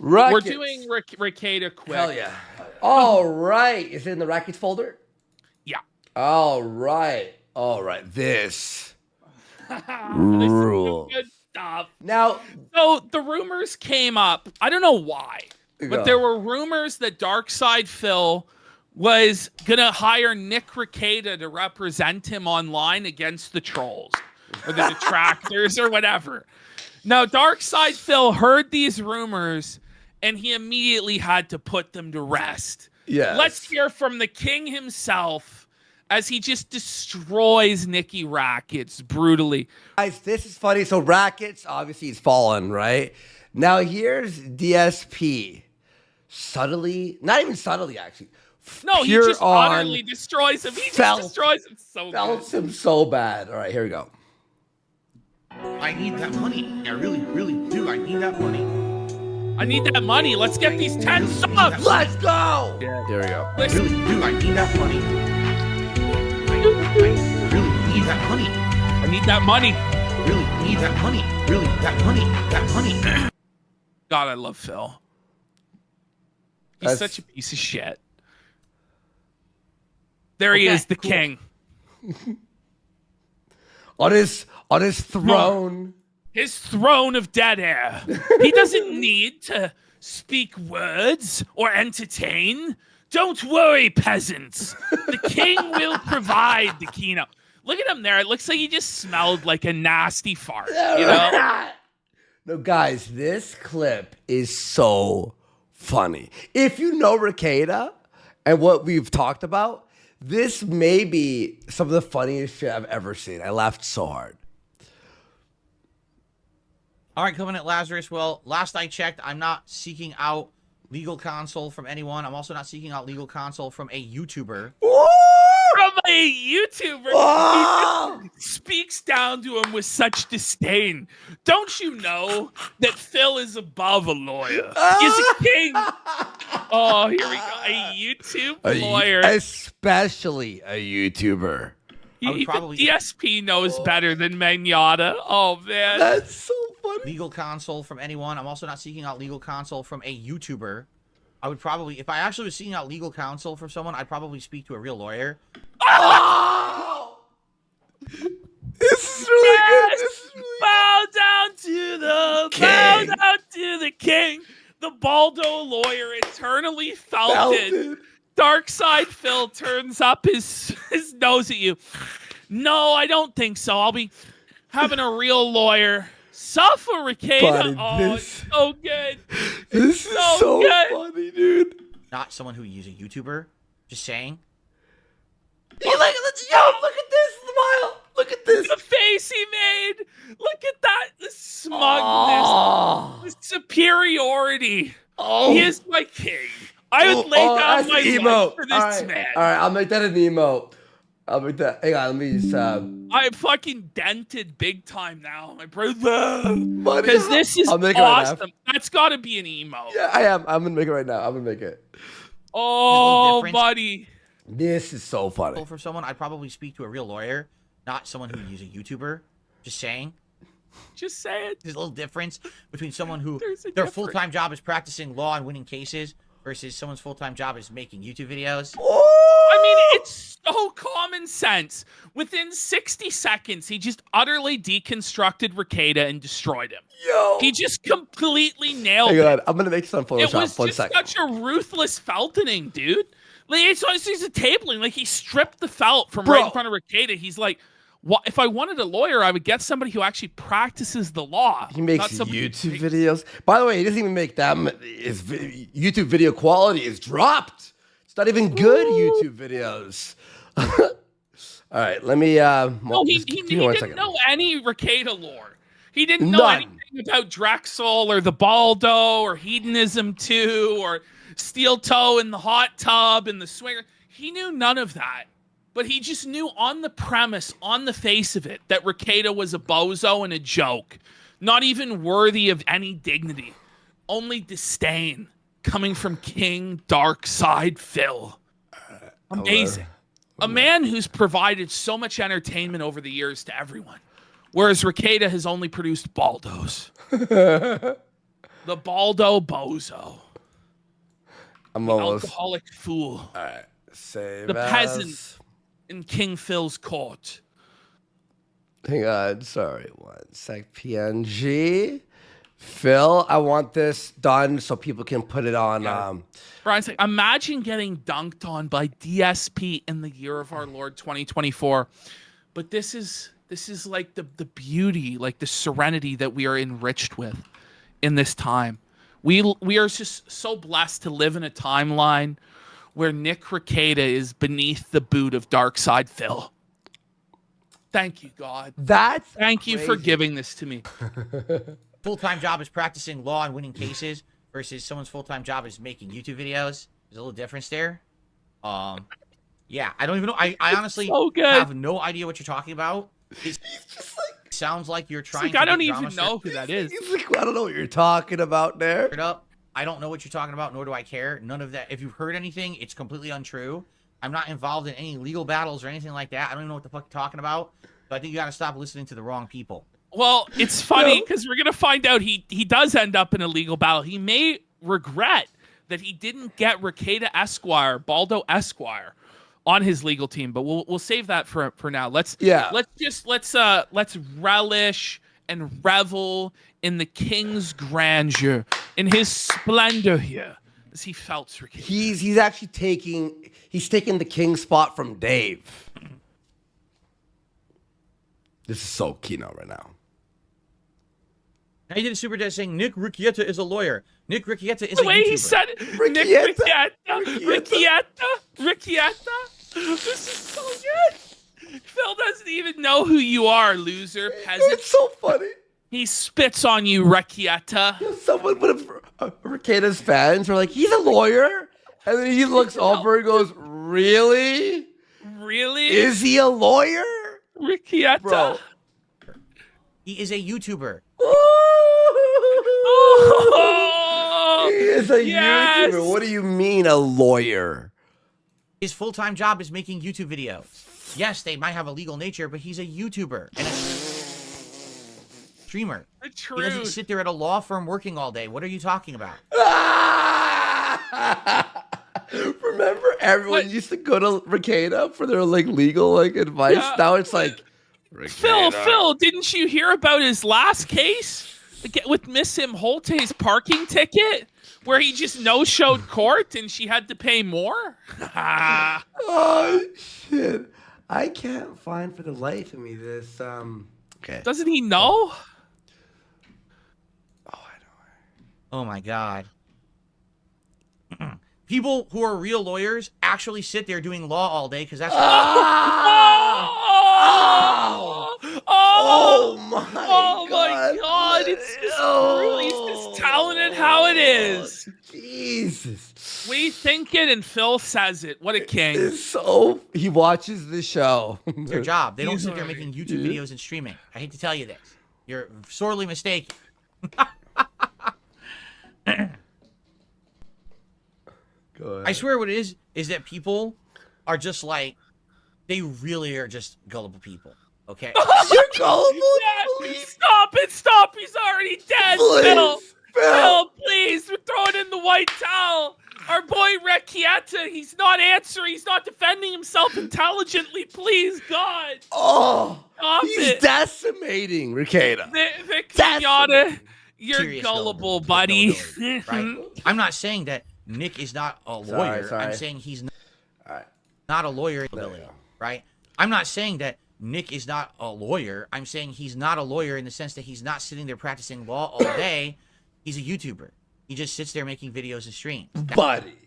We're doing Rekieta quick. Hell yeah. All right. Is it in the Rackets folder? Yeah. All right. All right. This rule. Good stuff. Now, so the rumors came up. I don't know why, but there were rumors that Darkside Phil was going to hire Nick Rekieta to represent him online against the trolls or the detractors or whatever. Now, Darkside Phil heard these rumors and he immediately had to put them to rest. Yes. Let's hear from the king himself as he just destroys Nicky Rackets brutally. Guys, this is funny. So Rackets, obviously, he's fallen, right? Now, here's DSP. Subtly, not even subtly, actually. No, he just utterly destroys him. He just destroys him so bad. Felts him so bad. All right, here we go. I need that money. I really, really do. I need that money. I need that money. Let's get these 10 subs. Let's go. Yeah, here we go. I really do. I need that money. I really need that money. I need that money. Really need that money. Really, that money. That money. God, I love Phil. He's such a piece of shit. There he is, the king. on his throne. His throne of dead air. He doesn't need to speak words or entertain. Don't worry, peasants. The king will provide the Kino. Look at him there. It looks like he just smelled like a nasty fart. You know? No, guys, this clip is so funny. If you know Rekieta and what we've talked about, this may be some of the funniest shit I've ever seen. I laughed so hard. All right, Covenant Lazarus. Well, last I checked, I'm not seeking out legal counsel from anyone. I'm also not seeking out legal counsel from a YouTuber. From a YouTuber. Oh! He speaks down to him with such disdain. Don't you know that Phil is above a lawyer? He's a king. Oh, here we go. A YouTube lawyer. Especially a YouTuber. Even DSP knows better than Magnata. Oh, man. That's so funny. Legal counsel from anyone. I'm also not seeking out legal counsel from a YouTuber. I would probably, if I actually was seeking out legal counsel from someone, I'd probably speak to a real lawyer. Oh! This is really good. This is really bow down to the king. Bow down to the king. The Baldo lawyer eternally felted. Darkside Phil turns up his nose at you. No, I don't think so. I'll be having a real lawyer. Suffer, Rekieta. Oh, it's so good. This is so good. Funny, dude. Not someone who uses a YouTuber. Just saying. Look at this smile. Look at this. The face he made. Look at that. The smugness. The superiority. He is my king. I would lay down my life for this man. All right, I'll make that an emote. I'll make that. Hang on, let me just. I'm fucking dented big time now, my brother. Because this is awesome. That's got to be an emote. Yeah, I am. I'm gonna make it right now. I'm gonna make it. Oh, buddy. This is so funny. For someone, I'd probably speak to a real lawyer, not someone who uses a YouTuber. Just saying. Just say it. There's a little difference between someone who their full-time job is practicing law and winning cases versus someone's full-time job is making YouTube videos. I mean, it's so common sense. Within 60 seconds, he just utterly deconstructed Rekieta and destroyed him. Yo. He just completely nailed it. God, I'm going to make some Photoshop. It was just such a ruthless feltoning, dude. Like, it's a tabling. Like, he stripped the felt from right in front of Rekieta. He's like, if I wanted a lawyer, I would get somebody who actually practices the law. He makes YouTube videos. By the way, he doesn't even make them. His YouTube video quality is dropped. It's not even good YouTube videos. All right, let me. No, he didn't know any Rekieta lore. He didn't know anything about Drexel or the Baldo or Hedonism 2 or Steel Toe in the hot tub and the swinger. He knew none of that. But he just knew on the premise, on the face of it, that Rekieta was a bozo and a joke. Not even worthy of any dignity. Only disdain coming from King Darkside Phil. Amazing. A man who's provided so much entertainment over the years to everyone. Whereas Rekieta has only produced Baldos. The Baldo Bozo. I'm The almost. alcoholic fool. All right. Save The as. peasant in King Phil's court. Hang on. Sorry. 1 sec. PNG. Phil, I want this done so people can put it on. Brian's like, imagine getting dunked on by DSP in the year of our Lord 2024. But this is like the beauty, like the serenity that we are enriched with in this time. We are just so blessed to live in a timeline where Nick Rekieta is beneath the boot of Darkside Phil. Thank you, God. Thank you for giving this to me. Full-time job is practicing law and winning cases versus someone's full-time job is making YouTube videos. There's a little difference there. Yeah, I don't even know. I honestly have no idea what you're talking about. It sounds like you're trying to I don't even know who that is. He's like, I don't know what you're talking about there. I don't know what you're talking about, nor do I care. None of that. If you've heard anything, it's completely untrue. I'm not involved in any legal battles or anything like that. I don't even know what the fuck you're talking about. But I think you got to stop listening to the wrong people. Well, it's funny because we're going to find out he does end up in a legal battle. He may regret that he didn't get Rekieta Esquire, Baldo Esquire, on his legal team, but we'll save that for now. Let's relish and revel in the king's grandeur, in his splendor here, as he felt Rekieta. He's actually taking the king spot from Dave. This is so Kino right now. Now you did a super chat saying Nick Rekieta is a lawyer. Nick Rekieta is a YouTuber. The way he said it. Nick Rekieta. This is so good. Phil doesn't even know who you are, loser, peasant. It's so funny. He spits on you, Rekieta. Someone would have Rekieta's fans were like, he's a lawyer. And then he looks over and goes, really? Really? Is he a lawyer? Rekieta. Bro. He is a YouTuber. Oh, he is a YouTuber. What do you mean a lawyer? His full-time job is making YouTube videos. Yes, they might have a legal nature, but he's a YouTuber and a streamer. He doesn't sit there at a law firm working all day. What are you talking about? Remember, everyone used to go to Rekieta for their legal advice. Yeah. Now it's like, Phil, didn't you hear about his last case with Miss Imholte's parking ticket, where he just no-showed court and she had to pay more? Oh shit! I can't find for the life of me this. Okay. Doesn't he know? Oh, I know. Oh my God. People who are real lawyers actually sit there doing law all day because that's. Oh my God! It's just really just telling it how it is. Jesus. We think it and Phil says it. What a king! So he watches the show. It's their job. They don't sit there making YouTube videos and streaming. I hate to tell you this. You're sorely mistaken. I swear what it is that people are just like, they really are just gullible people. Okay? You're gullible? Stop! He's already dead, Phil, please! We're throwing in the white towel! Our boy Rekieta, he's not answering, he's not defending himself intelligently, please, God! He's decimating Rekieta. Vic Mignogna, you're Serious gullible, buddy. Right? I'm not saying that Nick is not a lawyer. Sorry. I'm saying he's not a lawyer, right? I'm not saying that Nick is not a lawyer. I'm saying he's not a lawyer in the sense that he's not sitting there practicing law all day. He's a YouTuber. He just sits there making videos and streams. Buddy.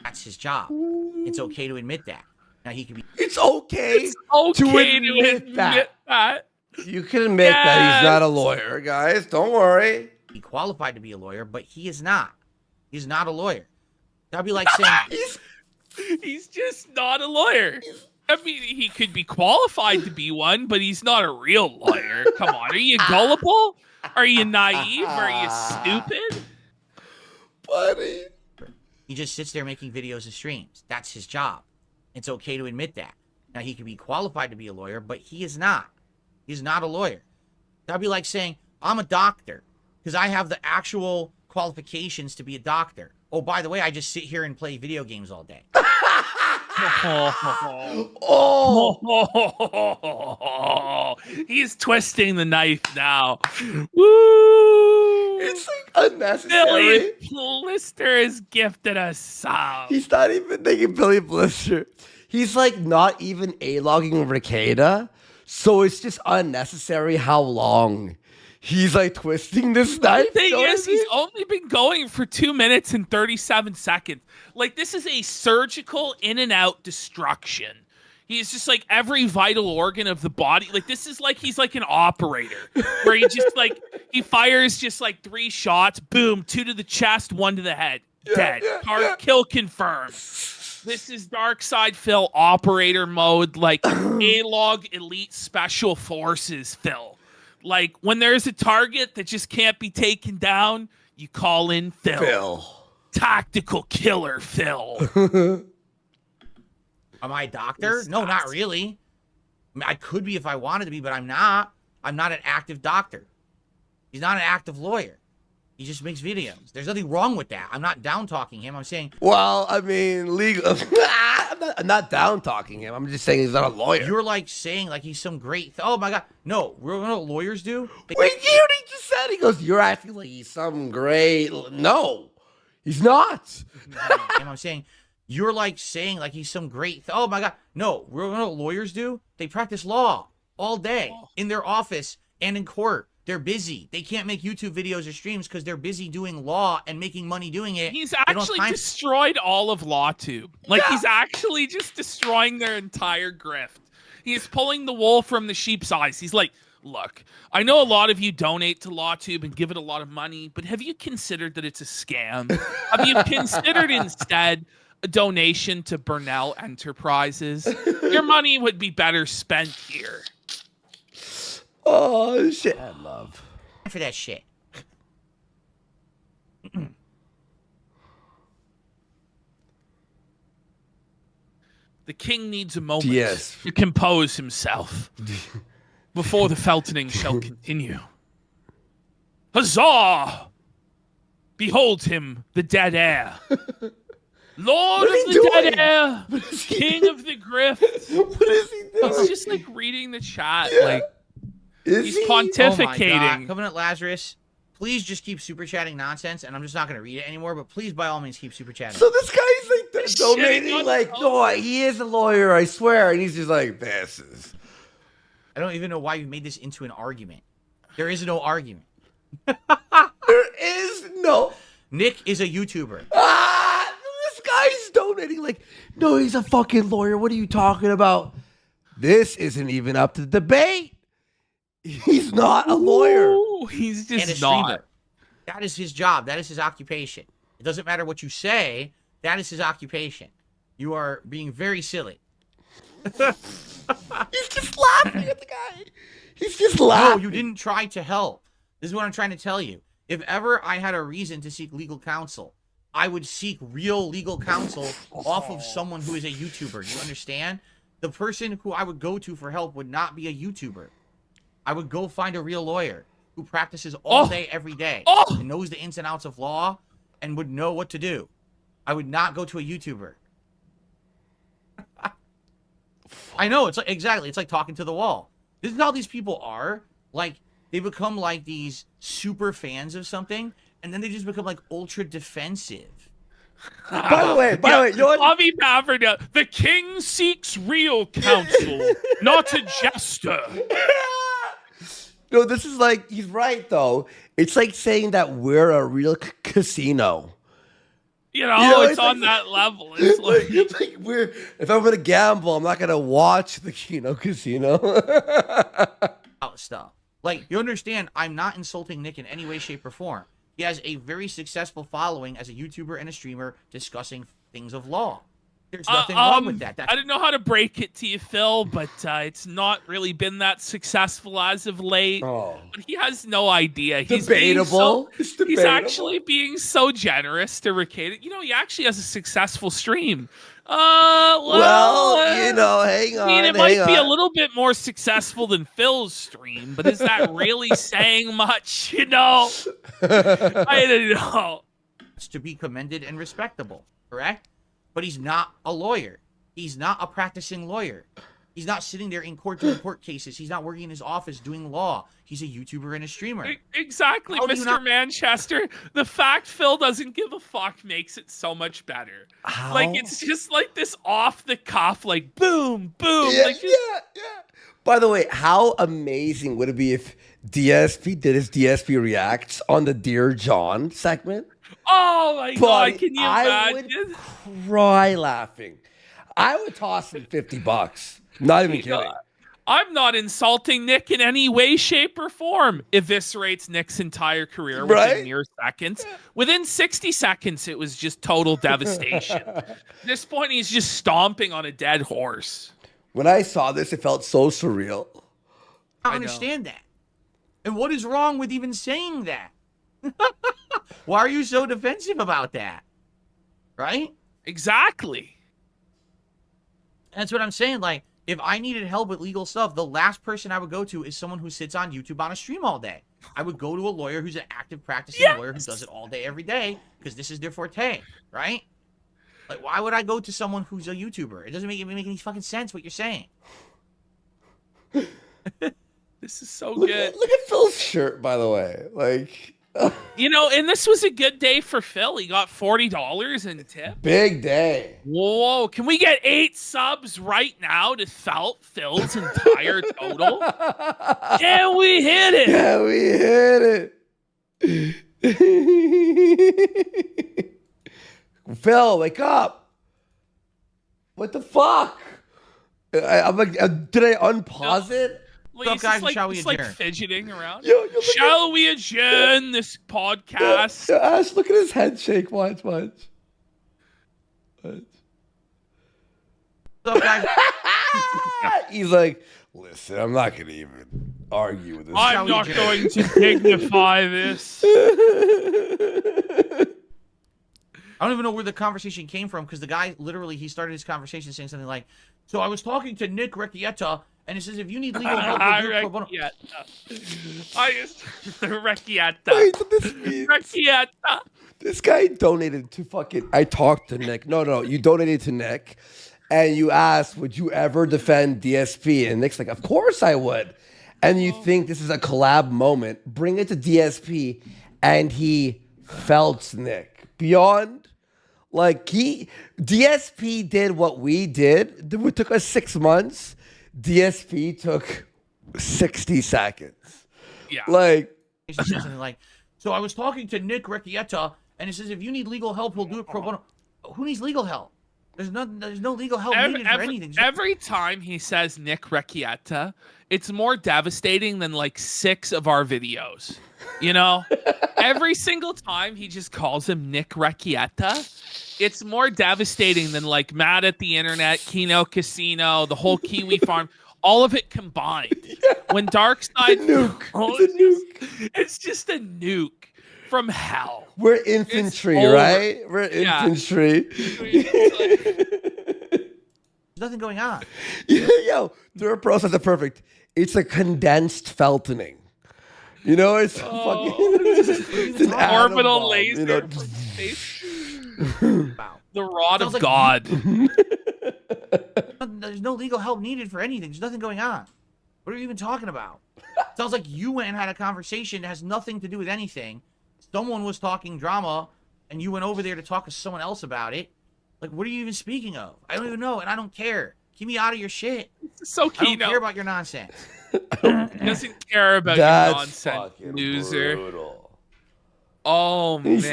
That's his job. It's okay to admit that. Now he can be. It's okay to admit that. You can admit that he's not a lawyer, guys. Don't worry. He's qualified to be a lawyer, but he is not. He's not a lawyer. That'd be like saying he's just not a lawyer. I mean, he could be qualified to be one, but he's not a real lawyer. Come on, are you gullible? Are you naive? Are you stupid? Buddy. He just sits there making videos and streams. That's his job. It's okay to admit that. Now, he could be qualified to be a lawyer, but he is not. He's not a lawyer. That'd be like saying, I'm a doctor because I have the actual qualifications to be a doctor. Oh, by the way, I just sit here and play video games all day. Oh, he's twisting the knife now. Woo! It's like unnecessary. Billy Blister is gifted a sub. He's not even thinking Billy Blister. He's like not even A-logging Rekieta, so it's just unnecessary how long he's like twisting this knife. The thing is, he's only been going for 2 minutes and 37 seconds. Like, this is a surgical in and out destruction. He's just like every vital organ of the body. Like, this is like he's like an operator where he just like he fires just like 3 shots, boom, 2 to the chest, 1 to the head, dead. Kill confirmed. This is Dark Side Phil operator mode, like A-log elite special forces Phil. Like, when there's a target that just can't be taken down, you call in Phil. Tactical killer Phil. Am I a doctor? No, not really. I mean, I could be if I wanted to be, but I'm not. I'm not an active doctor. He's not an active lawyer. He just makes videos. There's nothing wrong with that. I'm not down-talking him. I'm saying... Well, I mean, legal... I'm not down-talking him. I'm just saying he's not a lawyer. You're like saying like he's some great... Oh, my God. No, you know what lawyers do? Wait, you already just said. He goes, you're acting like he's some great... No, he's not. I'm saying... You're like saying like he's some great... Oh, my God. No, you know what lawyers do? They practice law all day in their office and in court. They're busy. They can't make YouTube videos or streams because they're busy doing law and making money doing it. He's actually destroyed all of LawTube. Like, he's actually just destroying their entire grift. He's pulling the wool from the sheep's eyes. He's like, look, I know a lot of you donate to LawTube and give it a lot of money, but have you considered that it's a scam? Have you considered instead a donation to Burnell Enterprises? Your money would be better spent here. Oh, shit. I love. For that shit. The king needs a moment to compose himself before the feltoning shall continue. Huzzah! Behold him, the dead heir. Lord of the dead heir, king of the grift. What is he doing? He's just like reading the chat, like he's pontificating. Oh my God. Covenant Lazarus, please just keep super chatting nonsense, and I'm just not going to read it anymore, but please by all means keep super chatting. So this guy's like donating like, no, he is a lawyer, I swear, and he's just like, this is... I don't even know why you made this into an argument. There is no argument. There is no... Nick is a YouTuber. This guy's donating like, no, he's a fucking lawyer. What are you talking about? This isn't even up to debate. He's not a lawyer. Ooh, he's just not. That is his job. That is his occupation. It doesn't matter what you say. That is his occupation. You are being very silly. He's just laughing at the guy. He's just laughing. No, you didn't try to help. This is what I'm trying to tell you. If ever I had a reason to seek legal counsel, I would seek real legal counsel off of someone who is a YouTuber. You understand? The person who I would go to for help would not be a YouTuber. I would go find a real lawyer who practices all day, every day, and knows the ins and outs of law and would know what to do. I would not go to a YouTuber. I know, it's like, exactly, it's like talking to the wall. This is how these people are. Like, they become like these super fans of something, and then they just become like ultra defensive. By the way, you know what? Bobby Maverick, the king seeks real counsel, not a jester. No, this is like, he's right though. It's like saying that we're a real casino. You know, it's on that level. It's like, if I'm gonna gamble, I'm not gonna watch the Kino casino. Stuff. Like, you understand, I'm not insulting Nick in any way, shape, or form. He has a very successful following as a YouTuber and a streamer discussing things of law. There's nothing wrong with that. I don't know how to break it to you, Phil, but it's not really been that successful as of late. Oh. But he has no idea. He's Debatable. He's actually being so generous to Rekieta. You know, he actually has a successful stream. Well, you know, hang on. I mean, it might be a little bit more successful than Phil's stream, but is that really saying much? You know, I don't know. It's to be commended and respectable, correct? But he's not a lawyer. He's not a practicing lawyer. He's not sitting there in court doing court cases. He's not working in his office doing law. He's a YouTuber and a streamer. Exactly, Mr. Manchester. The fact Phil doesn't give a fuck makes it so much better. How? Like, it's just like this off the cuff, like boom, boom. Yeah, like just... yeah. By the way, how amazing would it be if DSP did his DSP reacts on the Dear John segment? Oh my God, can you imagine? I would cry laughing. I would toss him $50. Not even kidding. I'm not insulting Nick in any way, shape, or form. Eviscerates Nick's entire career within mere seconds. Within 60 seconds, it was just total devastation. At this point, he's just stomping on a dead horse. When I saw this, it felt so surreal. I don't understand that. And what is wrong with even saying that? Why are you so defensive about that? Right? Exactly. That's what I'm saying. Like, if I needed help with legal stuff, the last person I would go to is someone who sits on YouTube on a stream all day. I would go to a lawyer who's an active practicing lawyer who does it all day, every day, because this is their forte, right? Like, why would I go to someone who's a YouTuber? It doesn't make any fucking sense what you're saying. This is so good. Look at Phil's shirt, by the way. Like... You know, and this was a good day for Phil. He got $40 in tip. Big day. Whoa, can we get 8 subs right now to Phil's entire total? Yeah, we hit it. Yeah, we hit it. Phil, wake up. What the fuck? I'm like, did I unpause it? Like, What's up, guys? Like, shall we adjourn? Like fidgeting around. Shall we adjourn this podcast? Ash, look at his head shake. Watch. What's up, guys? He's like, listen, I'm not going to even argue with this. I'm not going to dignify this. I don't even know where the conversation came from, because the guy, literally, he started his conversation saying something like, so I was talking to Nick Rekieta, and it says, if you need legal help, Rekieta. Rekieta. Wait, this means Rekieta. This guy donated to fucking... I talked to Nick. No. You donated to Nick, and you asked, would you ever defend DSP? And Nick's like, of course I would. And you think this is a collab moment. Bring it to DSP, and he felts Nick. Beyond... Like, DSP did what we did. It took us 6 months. DSP took 60 seconds. Yeah. Like, it says something like, so I was talking to Nick Rekieta, and it says, if you need legal help, we'll do it pro bono. Who needs legal help? There's no legal help needed for anything. Every time he says Nick Rekieta, it's more devastating than like 6 of our videos. You know? Every single time he just calls him Nick Rekieta, it's more devastating than like Mad at the Internet, Kino Casino, the whole Kiwi Farm, all of it combined. Yeah. When Darkside nuke. It's just a nuke from hell. We're infantry, right? We're infantry. There's nothing going on. Yo, third process is perfect. It's a condensed feltoning. You know, it's fucking it's an orbital laser. You know? Wow. The rod of God. There's no legal help needed for anything. There's nothing going on. What are you even talking about? Sounds like you went and had a conversation that has nothing to do with anything. Someone was talking drama, and you went over there to talk to someone else about it. Like, what are you even speaking of? I don't even know, and I don't care. Keep me out of your shit. So Kino. I don't care about your nonsense. He doesn't care about your nonsense, loser. Brutal. Oh, man. He's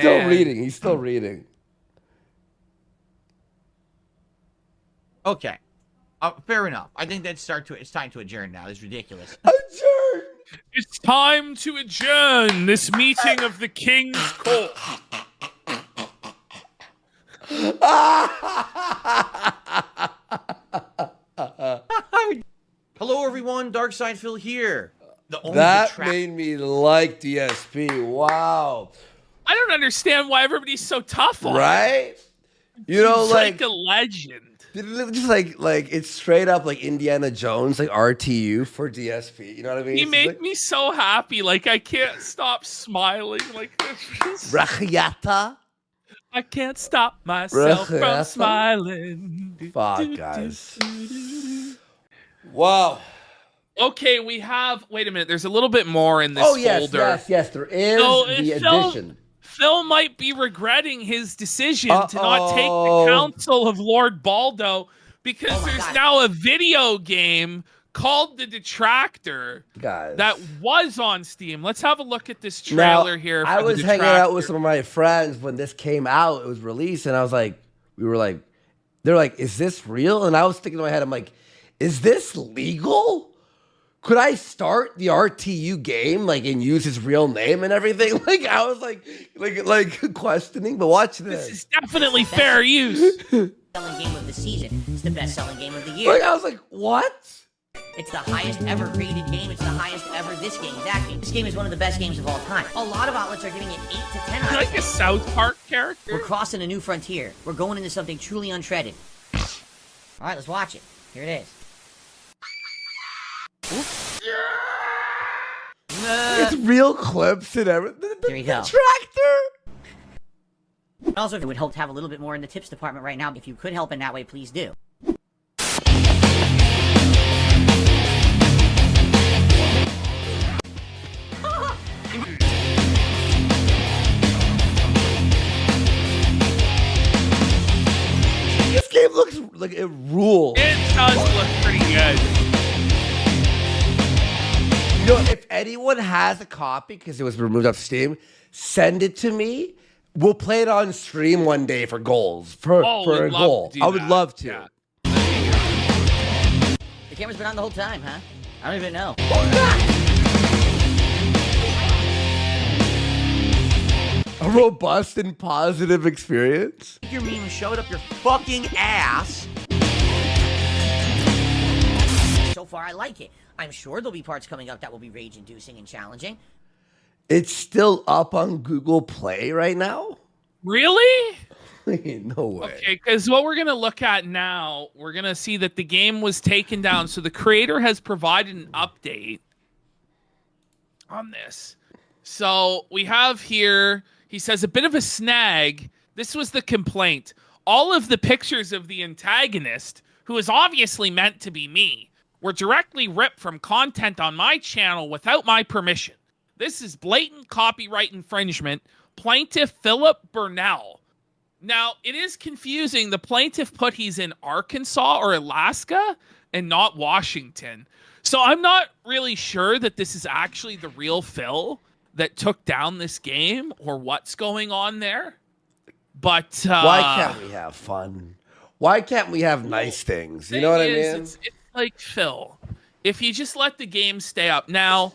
still reading. Okay. Fair enough. I think it's time to adjourn now. It's ridiculous. Adjourn! It's time to adjourn this meeting of the King's Court. dark side Phil here. That made me like DSP. Wow. I don't understand why everybody's so tough on right? You know, He's like a legend. Just like it's straight up like Indiana Jones, like RTU for DSP. You know what I mean? He made me so happy. Like I can't stop smiling. Like Rekieta. I can't stop myself from smiling. Fuck, guys. Wow. Okay, we have. Wait a minute. There's a little bit more in this folder. Yes. There is the addition. Phil might be regretting his decision to not take the counsel of Lord Baldo because there's now a video game called The Detractor that was on Steam. Let's have a look at this trailer here. I was hanging out with some of my friends when this came out. It was released, and I was like, they're like, is this real? And I was thinking in my head, I'm like, is this legal? Could I start the RTU game and use his real name and everything? Like I was like questioning, but watch this. This is definitely fair use. Selling game of the season. It's the best selling game of the year. Like I was like, what? It's the highest ever rated game. It's the highest ever this game, that game. This game is one of the best games of all time. A lot of outlets are giving it 8 to 10 out of 10. Like a South Park character. We're crossing a new frontier. We're going into something truly untreaded. All right, let's watch it. Here it is. It's real clips and everything. Here you go. Tractor. Also, I would hope to have a little bit more in the tips department right now. If you could help in that way, please do. This game looks like it rules. It does look pretty good. You know, if anyone has a copy because it was removed off Steam, send it to me. We'll play it on stream one day for goals. For a goal. I would love to. Yeah. The camera's been on the whole time, huh? I don't even know. A robust and positive experience. Your meme showed up your fucking ass. So far, I like it. I'm sure there'll be parts coming up that will be rage-inducing and challenging. It's still up on Google Play right now? Really? No way. Okay, because what we're going to look at now, we're going to see that the game was taken down. So the creator has provided an update on this. So we have here, he says, a bit of a snag. This was the complaint. All of the pictures of the antagonist, who is obviously meant to be me, were directly ripped from content on my channel without my permission. This is blatant copyright infringement. Plaintiff Philip Burnell. Now, it is confusing. The plaintiff put he's in Arkansas or Alaska and not Washington. So I'm not really sure that this is actually the real Phil that took down this game or what's going on there. But why can't we have fun? Why can't we have nice things? You know what I mean? It's like, Phil, if you just let the game stay up. Now,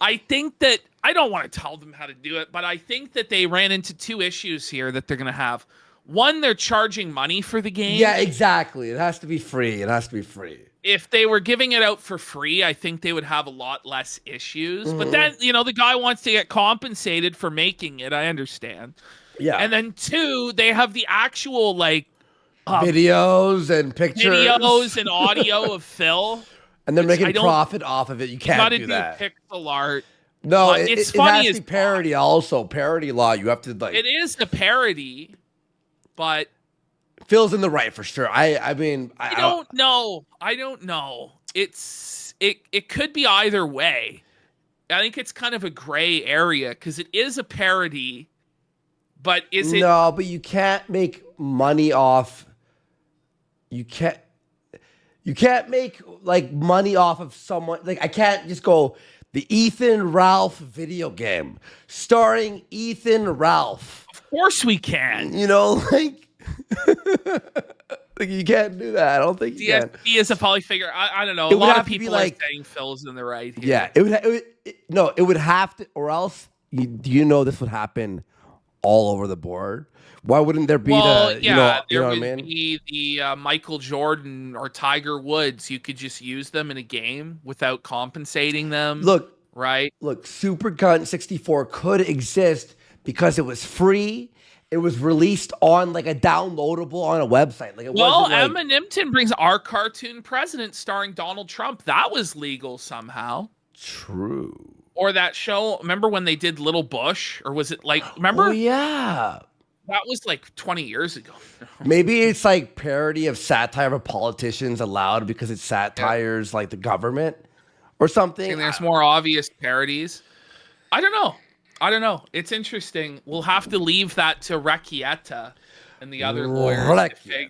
I think that, I don't want to tell them how to do it, but I think that they ran into two issues here that they're going to have. One, they're charging money for the game. Yeah, exactly. It has to be free. It has to be free. If they were giving it out for free, I think they would have a lot less issues. Mm-hmm. But then, the guy wants to get compensated for making it. I understand. Yeah. And then two, they have the actual, videos and pictures. Videos and audio of Phil. And they're making profit off of it. You can't do that. Pixel art. No, it's funny. It has to be parody also. Parody law. You have to It is a parody, but Phil's in the right for sure. I mean, I don't know. I don't know. It could be either way. I think it's kind of a gray area because it is a parody, but is it? No, but you can't make money off. You can't make money off of someone. I can't just go the Ethan Ralph video game starring Ethan Ralph. Of course we can. You can't do that. I don't think you can. DSP is a polyfigure. I don't know. A lot of people are saying Phil's in the right here. Yeah, it would have to, or else this would happen all over the board. Why wouldn't there be there you know would what I mean? be the Michael Jordan or Tiger Woods. You could just use them in a game without compensating them. Look, right? Look, Super Gun 64 could exist because it was free. It was released on like a downloadable on a website. Like it wasn't like... Emma Nimpton brings Our Cartoon President starring Donald Trump. That was legal somehow. True. Or that show, remember when they did Little Bush? Or was it like, remember? Oh, yeah. That was like 20 years ago. Maybe it's like parody of satire of politicians allowed because it satires like the government or something. And there's more obvious parodies. I don't know. It's interesting. We'll have to leave that to Rekieta and the other lawyers to figure